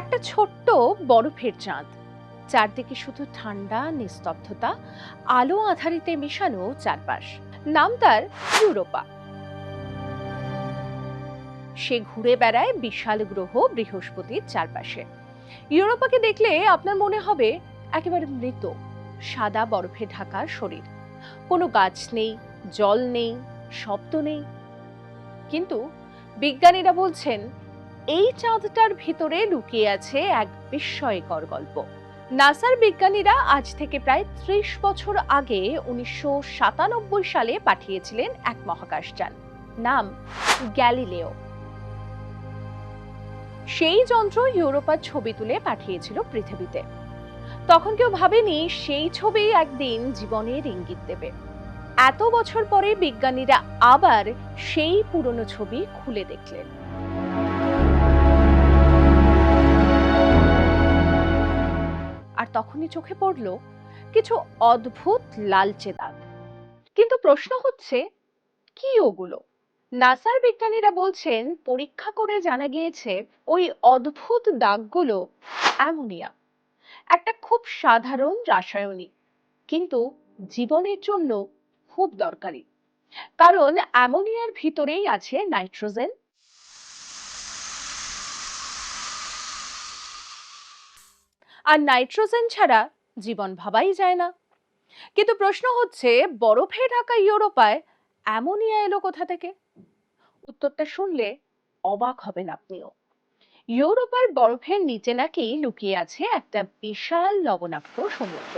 একটা ছোট্ট বরফের চাঁদ, চারদিকে শুধু ঠান্ডা নিস্তব্ধতা, আলো আঁধারিতে মেশানো চারপাশ। নাম তার ইউরোপা। সে ঘুরে বেড়ায় বিশাল গ্রহ বৃহস্পতির চারপাশে। ইউরোপাকে দেখলে আপনার মনে হবে একেবারে মৃত, সাদা বরফে ঢাকা শরীর। কোনো গাছ নেই, জল নেই, শব্দ নেই। কিন্তু বিজ্ঞানীরা বলছেন এই চাঁদটার ভিতরে লুকিয়ে আছে এক বিস্ময়কর গল্প। নাসার বিজ্ঞানীরা আজ থেকে প্রায় ৩০ বছর আগে ১৯৯৭ সালে পাঠিয়েছিলেন এক মহাকাশযান, নাম গ্যালিলিও। সেই যন্ত্র ইউরোপার ছবি তুলে পাঠিয়েছিল পৃথিবীতে। তখন কেউ ভাবেনি সেই ছবি একদিন জীবনের ইঙ্গিত দেবে। এত বছর পরে বিজ্ঞানীরা আবার সেই পুরনো ছবি খুলে দেখলেন। আর তখনই চোখে পড়ল কিছু অদ্ভুত লালচে দাগ। কিন্তু প্রশ্ন হচ্ছে, কি ওগুলো? নাসার বিজ্ঞানীরা বলছেন পরীক্ষা করে জানা গিয়েছে ওই অদ্ভুত দাগগুলো অ্যামোনিয়া, একটা খুব সাধারণ রাসায়নিক, কিন্তু জীবনের জন্য খুব দরকারি। কারণ অ্যামোনিয়ার ভিতরেই আছে নাইট্রোজেন, আর নাইট্রোজেন ছাড়া জীবন ভাবাই যায় না। কিন্তু প্রশ্ন হচ্ছে, বরফে ঢাকা ইউরোপায় অ্যামোনিয়া এলো কোথা থেকে? উত্তরটা শুনলে অবাক হবেন আপনিও। ইউরোপার বরফের নিচে নাকি লুকিয়ে আছে একটা বিশাল লবণাক্ত সমুদ্র।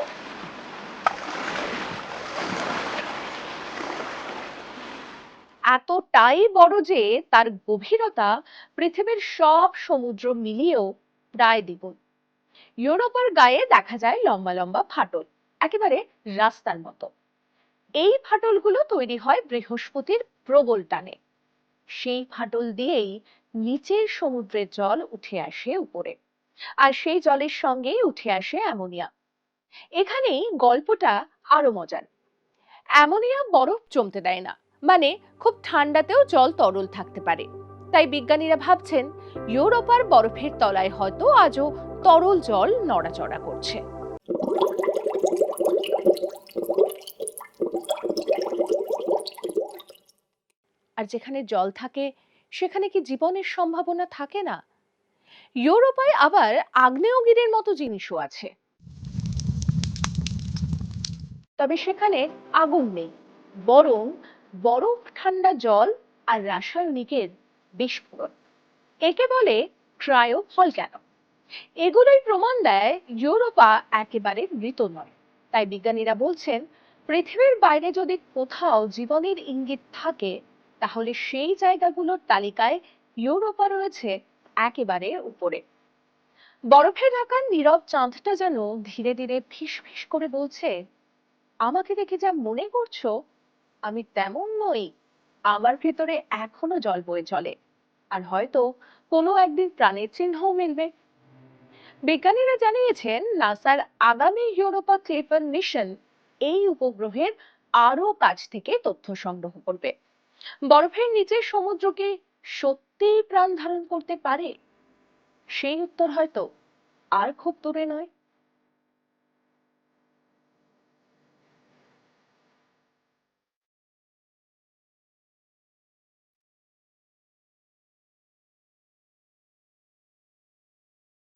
এতটাই বড় যে তার গভীরতা পৃথিবীর সব সমুদ্র মিলিয়েও প্রায় দ্বিগুণ। ইউরোপার গায়ে দেখা যায় লম্বা লম্বা ফাটল, একেবারে রাস্তার মতো। এই ফাটলগুলো তৈরি হয় বৃহস্পতির প্রবল টানে। সেই ফাটল দিয়েই নিচের সমুদ্রের জল উঠে আসে উপরে, আর সেই জলের সঙ্গেই উঠে আসে অ্যামোনিয়া। এখানেই গল্পটা আরো মজার। অ্যামোনিয়া বরফ জমতে দেয় না, মানে খুব ঠান্ডাতেও জল তরল থাকতে পারে। তাই বিজ্ঞানীরা ভাবছেন ইউরোপার বরফের তলায় হয়তো আজও তরল জল নড়াচড়া করছে। আর যেখানে জল থাকে সেখানে কি জীবনের সম্ভাবনা থাকে না? ইউরোপায় আবার আগ্নেয়গিরির মতো জিনিসও আছে, তবে সেখানে আগুন নেই, বরং বরফ ঠান্ডা জল আর রাসায়নিকের বিস্ফোরণ। একে বলে ক্রায়ো ভলক্যানো। এগুলোই প্রমাণ দেয় ইউরোপা একেবারে মৃত নয়। তাই বিজ্ঞানীরা বলছেন পৃথিবীর বাইরে যদি কোথাও জীবনের ইঙ্গিত থাকে, তাহলে সেই জায়গাগুলোর তালিকায় ইউরোপা রয়েছে একেবারে উপরে। বরফে ঢাকা নীরব চাঁদটা যেন ধীরে ধীরে ফিস ফিস করে বলছে, আমাকে দেখে যা মনে করছো আমি তেমন নই, আমার ভেতরে এখনো জল বয়ে চলে, আর হয়তো কোনো একদিন প্রাণের চিহ্নও মিলবে। বিজ্ঞানীরা জানিয়েছেন নাসার আগামী ইউরোপা ক্লিপার মিশন এই উপগ্রহের আরো কাছ থেকে তথ্য সংগ্রহ করবে। বরফের নিচের সমুদ্র কি সত্যিই প্রাণ ধারণ করতে পারে? সেই উত্তর হয়তো আর খুব দূরে নয়।